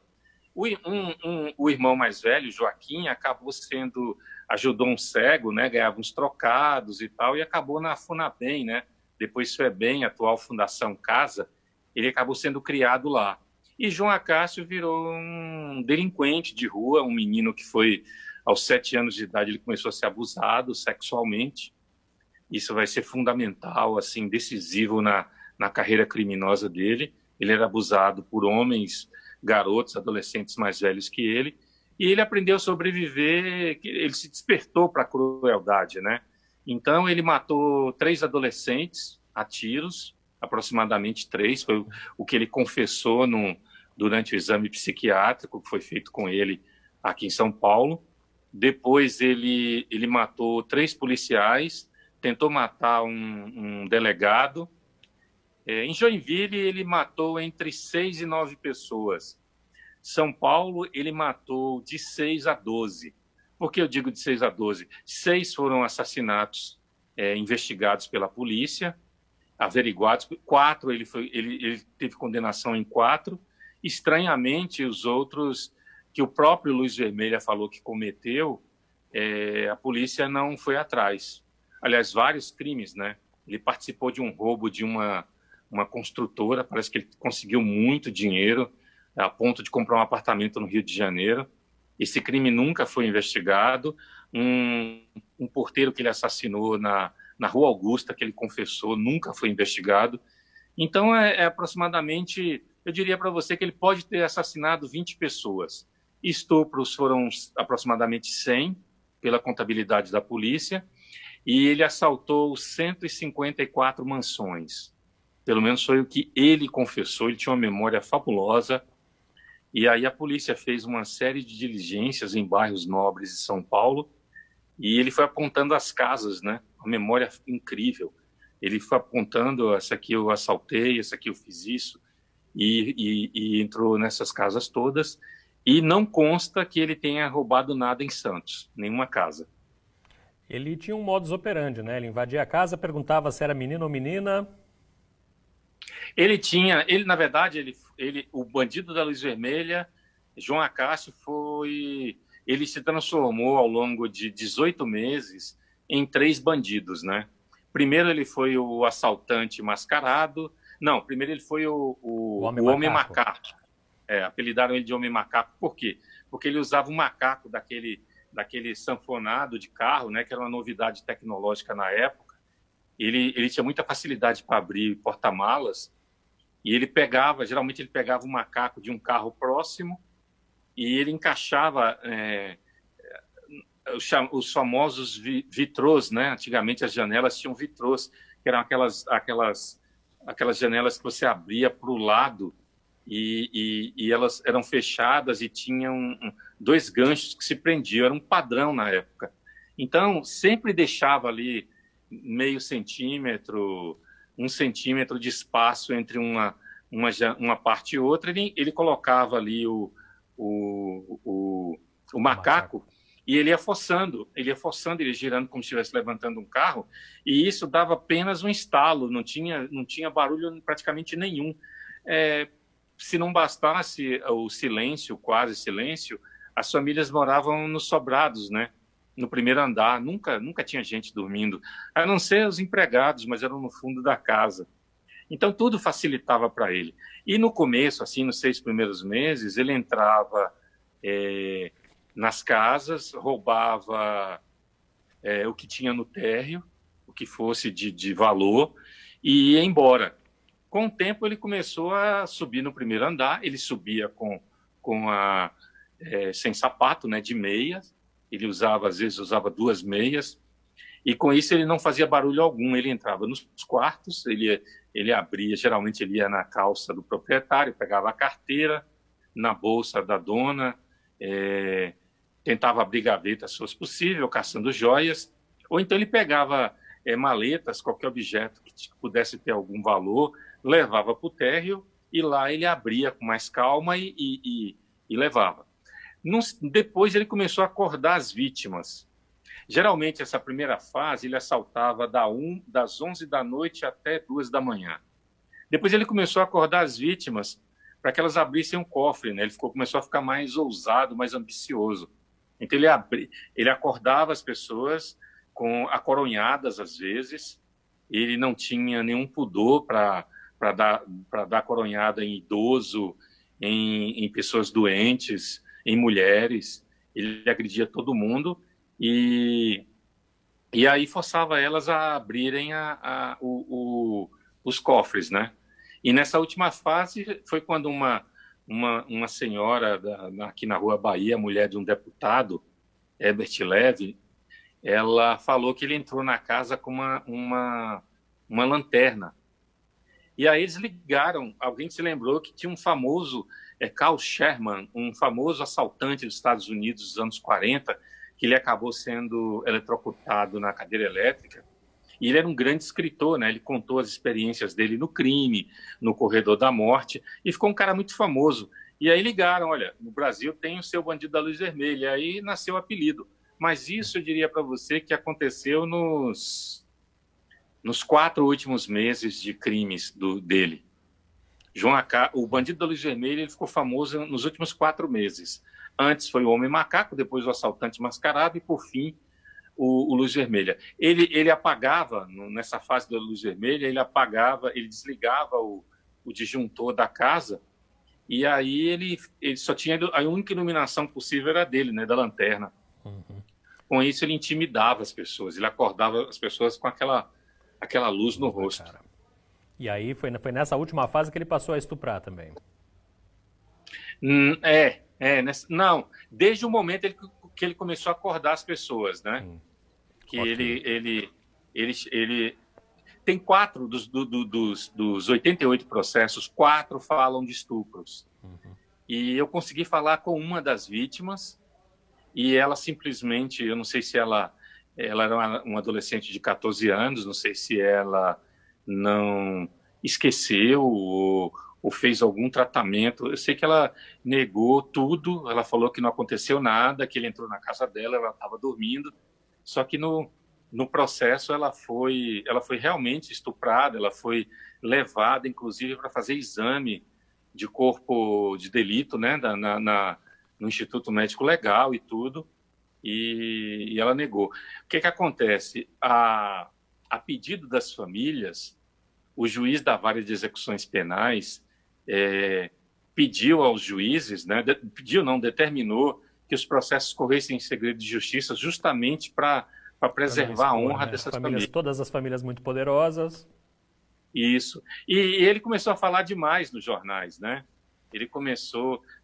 O irmão mais velho, Joaquim, ajudou um cego, né, ganhava uns trocados e tal, e acabou na FUNABEM, né, depois FEBEM, atual Fundação Casa, ele acabou sendo criado lá. E João Acácio virou um delinquente de rua, um menino que foi, aos 7 anos de idade, ele começou a ser abusado sexualmente. Isso vai ser fundamental, assim, decisivo na carreira criminosa dele. Ele era abusado por homens, garotos, adolescentes mais velhos que ele, e ele aprendeu a sobreviver, ele se despertou para a crueldade, né? Então ele matou 3 adolescentes a tiros, aproximadamente 3, foi o que ele confessou durante o exame psiquiátrico que foi feito com ele aqui em São Paulo. Depois ele matou 3 policiais, tentou matar um delegado. Em Joinville, ele matou entre 6 e 9 pessoas. São Paulo, ele matou de 6 a 12. Por que eu digo de 6 a 12? 6 foram assassinatos investigados pela polícia, averiguados. 4, ele teve condenação em 4. Estranhamente, os outros, que o próprio Luiz Vermelha falou que cometeu, a polícia não foi atrás. Aliás, vários crimes, né? Ele participou de um roubo de uma construtora, parece que ele conseguiu muito dinheiro, a ponto de comprar um apartamento no Rio de Janeiro. Esse crime nunca foi investigado. Um porteiro que ele assassinou na Rua Augusta, que ele confessou, nunca foi investigado. Então, aproximadamente, eu diria para você que ele pode ter assassinado 20 pessoas. Estupros foram aproximadamente 100, pela contabilidade da polícia, e ele assaltou 154 mansões. Pelo menos foi o que ele confessou. Ele tinha uma memória fabulosa. E aí a polícia fez uma série de diligências em bairros nobres de São Paulo, e ele foi apontando as casas, né? Uma memória incrível. Ele foi apontando: essa aqui eu assaltei, essa aqui eu fiz isso, e entrou nessas casas todas. E não consta que ele tenha roubado nada em Santos, nenhuma casa. Ele tinha um modus operandi, né? Ele invadia a casa, perguntava se era menino ou menina. Na verdade, o bandido da Luz Vermelha, João Acácio, ele se transformou ao longo de 18 meses em 3 bandidos, né? Primeiro ele foi o assaltante mascarado. Não, primeiro ele foi o Homem Macaco. Apelidaram ele de Homem Macaco. Por quê? Porque ele usava um macaco daquele sanfonado de carro, né? Que era uma novidade tecnológica na época. Ele tinha muita facilidade para abrir porta-malas, e geralmente ele pegava um macaco de um carro próximo, e ele encaixava os famosos vitrôs, né? Antigamente as janelas tinham vitrôs, que eram aquelas janelas que você abria para o lado e elas eram fechadas e tinham 2 ganchos que se prendiam, era um padrão na época. Então, sempre deixava ali meio centímetro, 1 centímetro de espaço entre uma parte e outra. Ele colocava ali o macaco e ele ia forçando, ele girando como se estivesse levantando um carro, e isso dava apenas um estalo, não tinha barulho praticamente nenhum. Se não bastasse o silêncio, quase silêncio, as famílias moravam nos sobrados, né? No primeiro andar, nunca tinha gente dormindo, a não ser os empregados, mas eram no fundo da casa. Então, tudo facilitava para ele. E no começo, assim, nos 6 primeiros meses, ele entrava nas casas, roubava o que tinha no térreo, o que fosse de valor, e ia embora. Com o tempo, ele começou a subir no primeiro andar, ele subia sem sapato, né, de meias, ele às vezes usava 2 meias, e com isso ele não fazia barulho algum. Ele entrava nos quartos, ele abria, geralmente ele ia na calça do proprietário, pegava a carteira, na bolsa da dona, tentava abrir gavetas se fosse possível, caçando joias, ou então ele pegava maletas, qualquer objeto que pudesse ter algum valor, levava para o térreo e lá ele abria com mais calma e levava. Depois ele começou a acordar as vítimas. Geralmente, essa primeira fase, ele assaltava das 11 da noite até 2 da manhã. Depois ele começou a acordar as vítimas para que elas abrissem um cofre, né? Ele começou a ficar mais ousado, mais ambicioso. Então ele acordava as pessoas acoronhadas às vezes. Ele não tinha nenhum pudor para dar coronhada em idoso, em pessoas doentes, em mulheres. Ele agredia todo mundo e aí forçava elas a abrirem os cofres, né? E nessa última fase foi quando uma senhora aqui na Rua Bahia, mulher de um deputado, Herbert Levy, ela falou que ele entrou na casa com uma lanterna. E aí eles ligaram, alguém se lembrou que tinha um famoso, Carl Sherman, um famoso assaltante dos Estados Unidos dos anos 40, que ele acabou sendo eletrocutado na cadeira elétrica. E ele era um grande escritor, né? Ele contou as experiências dele no crime, no corredor da morte, e ficou um cara muito famoso. E aí ligaram, olha, no Brasil tem o seu Bandido da Luz Vermelha, e aí nasceu o apelido. Mas isso eu diria para você que aconteceu nos 4 últimos meses de crimes dele. O Bandido da Luz Vermelha, ele ficou famoso nos últimos 4 meses. Antes foi o Homem Macaco, depois o Assaltante Mascarado e, por fim, o Luz Vermelha. Ele apagava, nessa fase da Luz Vermelha, ele desligava o disjuntor da casa e aí ele só tinha... A única iluminação possível era dele, né, da lanterna. Uhum. Com isso, ele intimidava as pessoas, ele acordava as pessoas com aquela luz no rosto. Cara. E aí foi nessa última fase que ele passou a estuprar também. Não, desde o momento que ele começou a acordar as pessoas, né? Que okay. ele tem 4 dos 88 processos, 4 falam de estupros. Uhum. E eu consegui falar com uma das vítimas e ela simplesmente, eu não sei se ela era uma adolescente de 14 anos, não sei se ela não esqueceu ou fez algum tratamento. Eu sei que ela negou tudo, ela falou que não aconteceu nada, que ele entrou na casa dela, ela estava dormindo, só que no processo ela foi realmente estuprada, ela foi levada, inclusive, para fazer exame de corpo de delito, né, no Instituto Médico Legal e tudo, e ela negou. O que acontece? A pedido das famílias, o juiz da Vara de Execuções Penais pediu aos juízes, né, determinou que os processos corressem em segredo de justiça justamente para preservar a honra dessas famílias. Todas as famílias muito poderosas. Isso. E ele começou a falar demais nos jornais, né?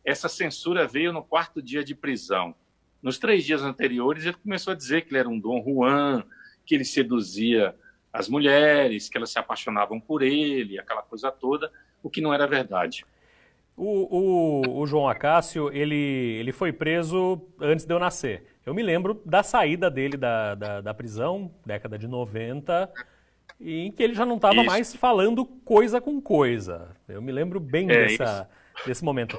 Essa censura veio no 4º dia de prisão. Nos 3 dias anteriores, ele começou a dizer que ele era um Dom Juan, que ele seduzia as mulheres, que elas se apaixonavam por ele, aquela coisa toda, o que não era verdade. O João Acácio, ele foi preso antes de eu nascer. Eu me lembro da saída dele da prisão, década de 90, em que ele já não estava mais falando coisa com coisa. Eu me lembro bem desse momento.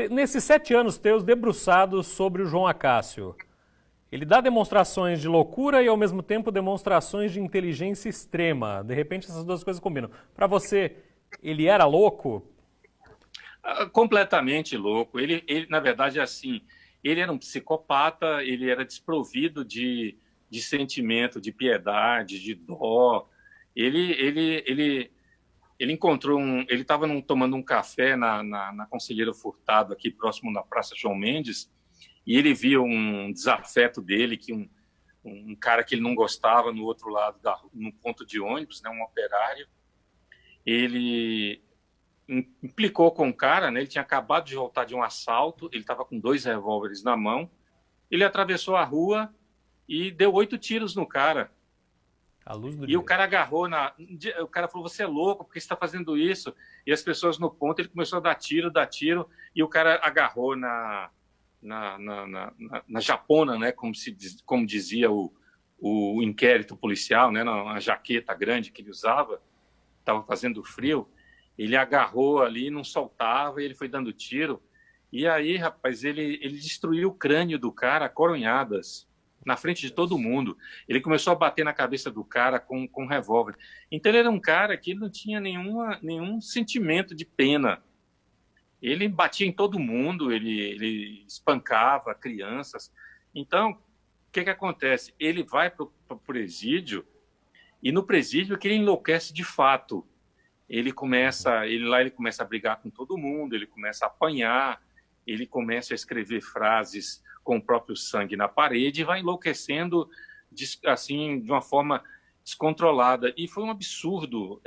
Nesses 7 anos teus debruçados sobre o João Acácio, ele dá demonstrações de loucura e, ao mesmo tempo, demonstrações de inteligência extrema. De repente, essas duas coisas combinam. Para você, ele era louco? Completamente louco. Ele, na verdade, é assim, ele era um psicopata, ele era desprovido de sentimento, de piedade, de dó. Ele encontrou ele estava tomando um café na Conselheiro Furtado, aqui próximo da Praça João Mendes, e ele via um desafeto dele, que um cara que ele não gostava no outro lado, no ponto de ônibus, né, um operário. Ele implicou com o cara, né, ele tinha acabado de voltar de um assalto, ele estava com 2 revólveres na mão, ele atravessou a rua e deu 8 tiros no cara. O cara agarrou o cara falou, você é louco, por que você está fazendo isso? E as pessoas no ponto, ele começou a dar tiro, e o cara agarrou na japona, né, como dizia o inquérito policial, né, na jaqueta grande que ele usava, estava fazendo frio, ele agarrou ali, não soltava, e ele foi dando tiro, e aí, rapaz, ele destruiu o crânio do cara a coronhadas, na frente de todo mundo. Ele começou a bater na cabeça do cara com um revólver. Então ele era um cara que não tinha nenhum sentimento de pena. Ele batia em todo mundo, ele espancava crianças. Então, o que acontece? Ele vai para o presídio, e no presídio que ele enlouquece de fato. Ele começa a brigar com todo mundo, ele começa a apanhar, ele começa a escrever frases com o próprio sangue na parede e vai enlouquecendo assim, de uma forma descontrolada. E foi um absurdo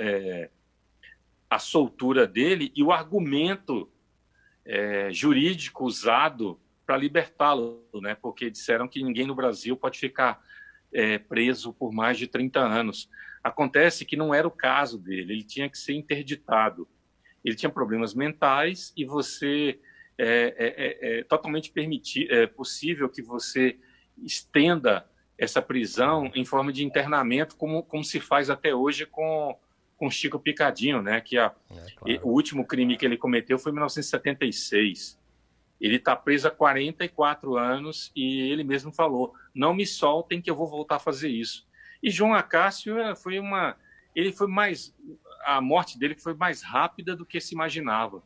a soltura dele e o argumento jurídico usado para libertá-lo, né? Porque disseram que ninguém no Brasil pode ficar preso por mais de 30 anos. Acontece que não era o caso dele, ele tinha que ser interditado. Ele tinha problemas mentais e você... totalmente possível que você estenda essa prisão em forma de internamento, como se faz até hoje com Chico Picadinho, né? Que claro. O último crime que ele cometeu foi em 1976. Ele está preso há 44 anos e ele mesmo falou, não me soltem que eu vou voltar a fazer isso. E João Acácio a morte dele foi mais rápida do que se imaginava.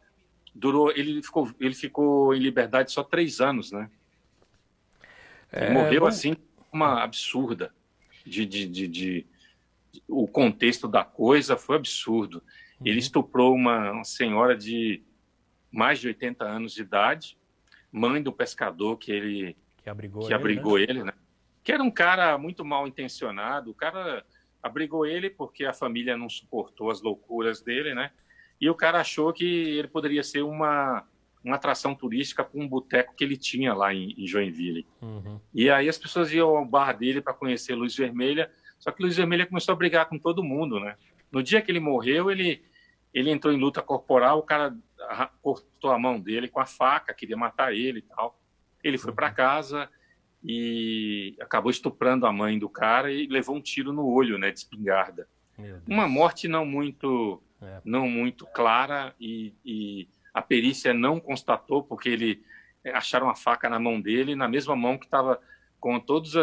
Ele ficou em liberdade só 3 anos, né? Ele morreu assim, uma absurda. O contexto da coisa foi absurdo. Ele estuprou uma senhora de mais de 80 anos de idade, mãe do pescador que abrigou ele, né? Que era um cara muito mal intencionado. O cara abrigou ele porque a família não suportou as loucuras dele, né? E o cara achou que ele poderia ser uma atração turística com um boteco que ele tinha lá em Joinville. Uhum. E aí as pessoas iam ao bar dele para conhecer Luz Vermelha, só que Luz Vermelha começou a brigar com todo mundo, né? No dia que ele morreu, ele entrou em luta corporal, o cara cortou a mão dele com a faca, queria matar ele e tal. Ele foi para casa e acabou estuprando a mãe do cara e levou um tiro no olho, né, de espingarda. Uma morte não muito clara e a perícia não constatou, porque acharam a faca na mão dele, na mesma mão que estava com todos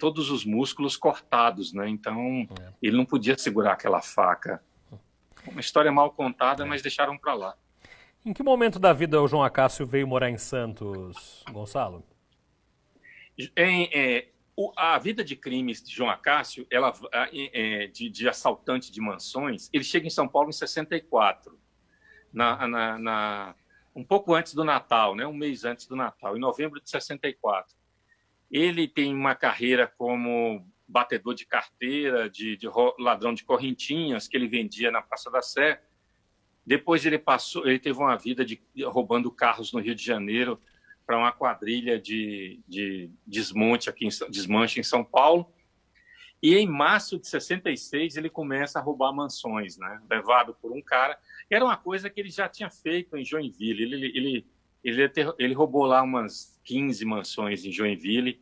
todos os músculos cortados, né? Então ele não podia segurar aquela faca. Uma história mal contada, mas deixaram para lá. Em que momento da vida o João Acácio veio morar em Santos, Gonçalo? A vida de crimes de João Acácio, de assaltante de mansões, ele chega em São Paulo em 64, um pouco antes do Natal, né? Um mês antes do Natal, em novembro de 64. Ele tem uma carreira como batedor de carteira, de ladrão de correntinhas, que ele vendia na Praça da Sé. Depois ele teve uma vida roubando carros no Rio de Janeiro para uma quadrilha de desmonte desmanche em São Paulo. E em março de 66 ele começa a roubar mansões, né? Levado por um cara. Era uma coisa que ele já tinha feito em Joinville. Ele roubou lá umas 15 mansões em Joinville,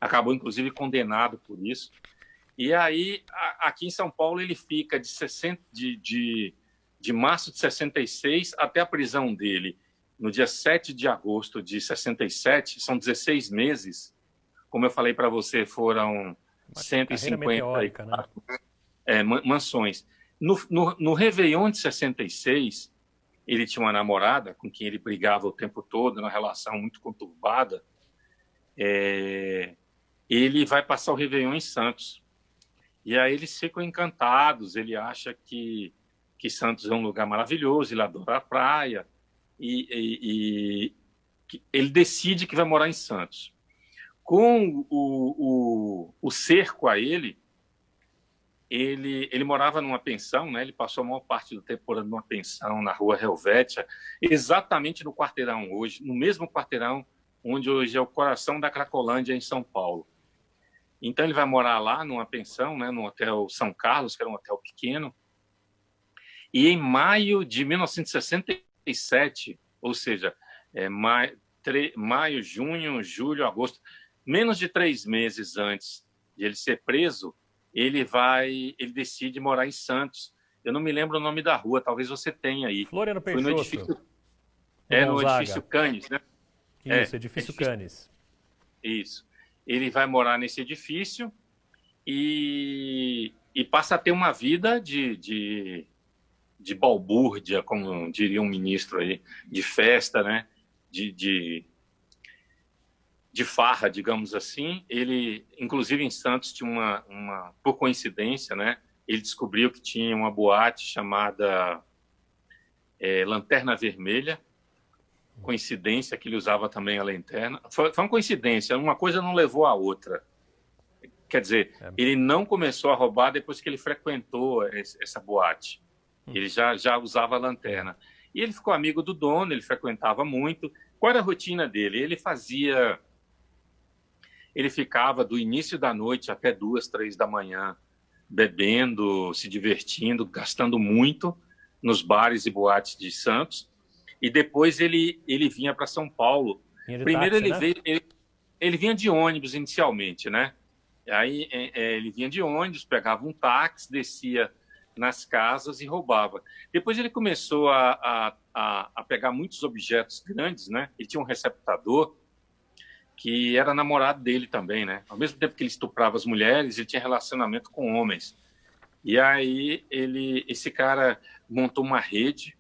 acabou inclusive condenado por isso. E aí, aqui em São Paulo, ele fica de março de 66 até a prisão dele, no dia 7 de agosto de 67, são 16 meses. Como eu falei para você, foram 150 né? Mansões. No Réveillon de 66, ele tinha uma namorada com quem ele brigava o tempo todo, uma relação muito conturbada. Ele vai passar o Réveillon em Santos. E aí eles ficam encantados, ele acha que Santos é um lugar maravilhoso, ele adora a praia, e ele decide que vai morar em Santos. Com o cerco a ele morava numa pensão, né? Ele passou a maior parte do tempo morando numa pensão na rua Helvétia, exatamente no quarteirão hoje, no mesmo quarteirão onde hoje é o coração da Cracolândia, em São Paulo. Então ele vai morar lá numa pensão, né, no Hotel São Carlos, que era um hotel pequeno. E em maio de 1967, ou seja, maio, junho, julho, agosto, menos de 3 meses antes de ele ser preso, ele decide morar em Santos. Eu não me lembro o nome da rua, talvez você tenha aí. Floriano Peixoto. Foi no edifício Cannes, né? Isso, edifício Cannes. Isso. Ele vai morar nesse edifício e passa a ter uma vida de balbúrdia, como diria um ministro aí, de festa, né? De farra, digamos assim. Ele, inclusive em Santos, tinha por coincidência, né? Ele descobriu que tinha uma boate chamada Lanterna Vermelha. Coincidência que ele usava também a lanterna. Foi uma coincidência, uma coisa não levou à outra. Quer dizer, ele não começou a roubar depois que ele frequentou essa boate. Ele já usava a lanterna. E ele ficou amigo do dono, ele frequentava muito. Qual era a rotina dele? Ele ficava do início da noite até 2, 3 da manhã, bebendo, se divertindo, gastando muito nos bares e boates de Santos. E depois ele vinha para São Paulo. Primeiro ele vinha de ônibus inicialmente, né? Aí ele vinha de ônibus, pegava um táxi, descia nas casas e roubava. Depois ele começou a pegar muitos objetos grandes, né? Ele tinha um receptador que era namorado dele também, né? Ao mesmo tempo que ele estuprava as mulheres, ele tinha relacionamento com homens. E aí esse cara montou uma rede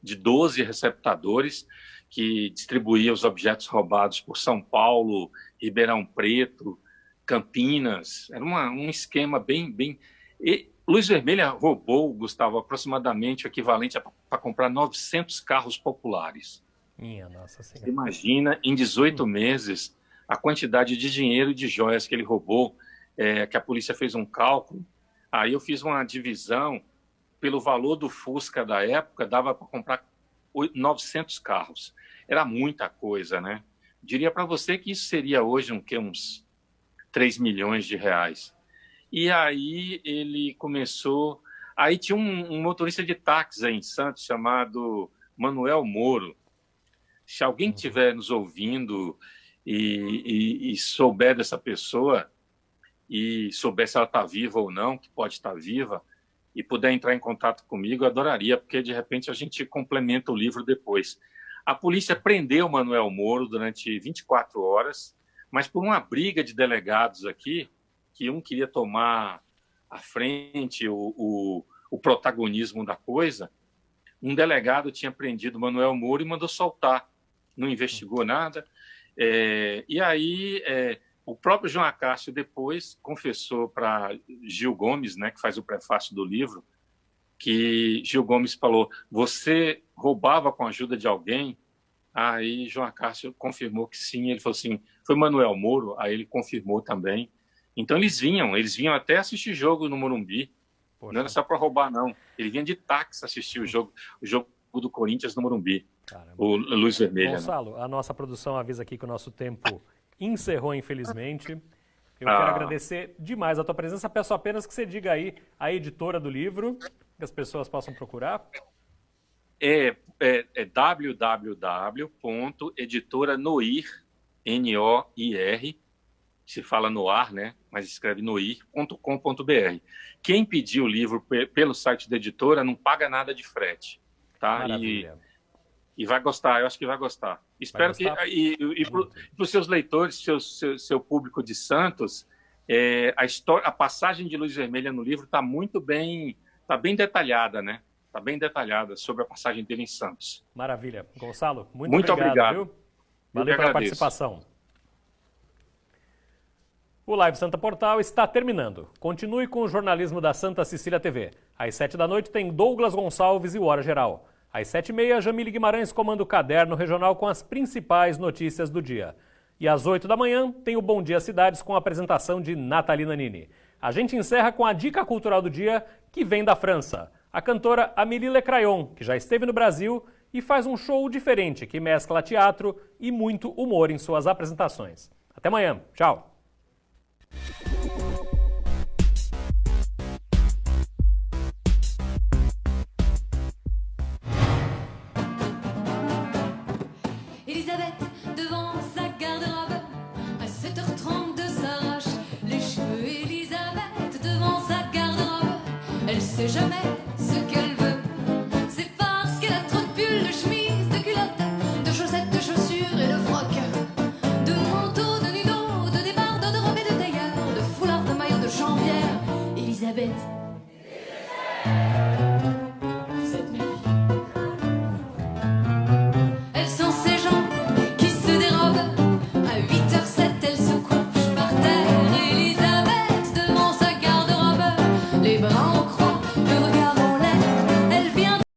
de 12 receptadores que distribuía os objetos roubados por São Paulo, Ribeirão Preto, Campinas. Era um esquema bem... E Luz Vermelha roubou, Gustavo, aproximadamente o equivalente para comprar 900 carros populares. Minha Nossa Senhora. Você imagina, em 18 meses, a quantidade de dinheiro e de joias que ele roubou, que a polícia fez um cálculo. Aí eu fiz uma divisão. Pelo valor do Fusca da época, dava para comprar 900 carros. Era muita coisa, né? Diria para você que isso seria hoje uns 3 milhões de reais. E aí ele começou... Aí tinha um motorista de táxi aí em Santos chamado Manuel Moro. Se alguém estiver nos ouvindo e souber dessa pessoa, e souber se ela está viva ou não, que pode estar viva, e puder entrar em contato comigo, eu adoraria, porque de repente a gente complementa o livro depois. A polícia prendeu o Manuel Moro durante 24 horas, mas por uma briga de delegados aqui, que um queria tomar à frente o protagonismo da coisa, um delegado tinha prendido o Manuel Moro e mandou soltar. Não investigou nada. E aí... O próprio João Acácio depois confessou para Gil Gomes, né, que faz o prefácio do livro, que Gil Gomes falou, você roubava com a ajuda de alguém? Aí João Acácio confirmou que sim, ele falou assim, foi Manuel Moro? Aí ele confirmou também. Então eles vinham até assistir jogo no Morumbi, Poxa. Não era só para roubar, não. Ele vinha de táxi assistir o jogo do Corinthians no Morumbi. Caramba. O Luz Vermelha. Gonçalo, a nossa produção avisa aqui que o nosso tempo encerrou, infelizmente. Eu quero agradecer demais a tua presença. Peço apenas que você diga aí a editora do livro, que as pessoas possam procurar. É www.editoranoir, Noir, se fala Noir, né? Mas escreve noir.com.br. Quem pedir o livro pelo site da editora não paga nada de frete, tá? Maravilha. E vai gostar, eu acho que vai gostar. Espero que... E para os seus leitores, seu público de Santos, a passagem de Luz Vermelha no livro está muito bem... Está bem detalhada, né? Está bem detalhada sobre a passagem dele em Santos. Maravilha. Gonçalo, muito obrigado. Viu? Valeu pela participação. O Live Santa Portal está terminando. Continue com o jornalismo da Santa Cecília TV. Às 7h tem Douglas Gonçalves e o Hora Geral. Às 7h30, Jamile Guimarães comanda o Caderno Regional com as principais notícias do dia. E às 8h tem o Bom Dia Cidades com a apresentação de Natalina Nini. A gente encerra com a dica cultural do dia, que vem da França. A cantora Amélie Le Crayon, que já esteve no Brasil e faz um show diferente que mescla teatro e muito humor em suas apresentações. Até amanhã. Tchau. Elisabeth, devant sa garde-robe, à 7h32 s'arrache les cheveux. Elisabeth, devant sa garde-robe, elle sait jamais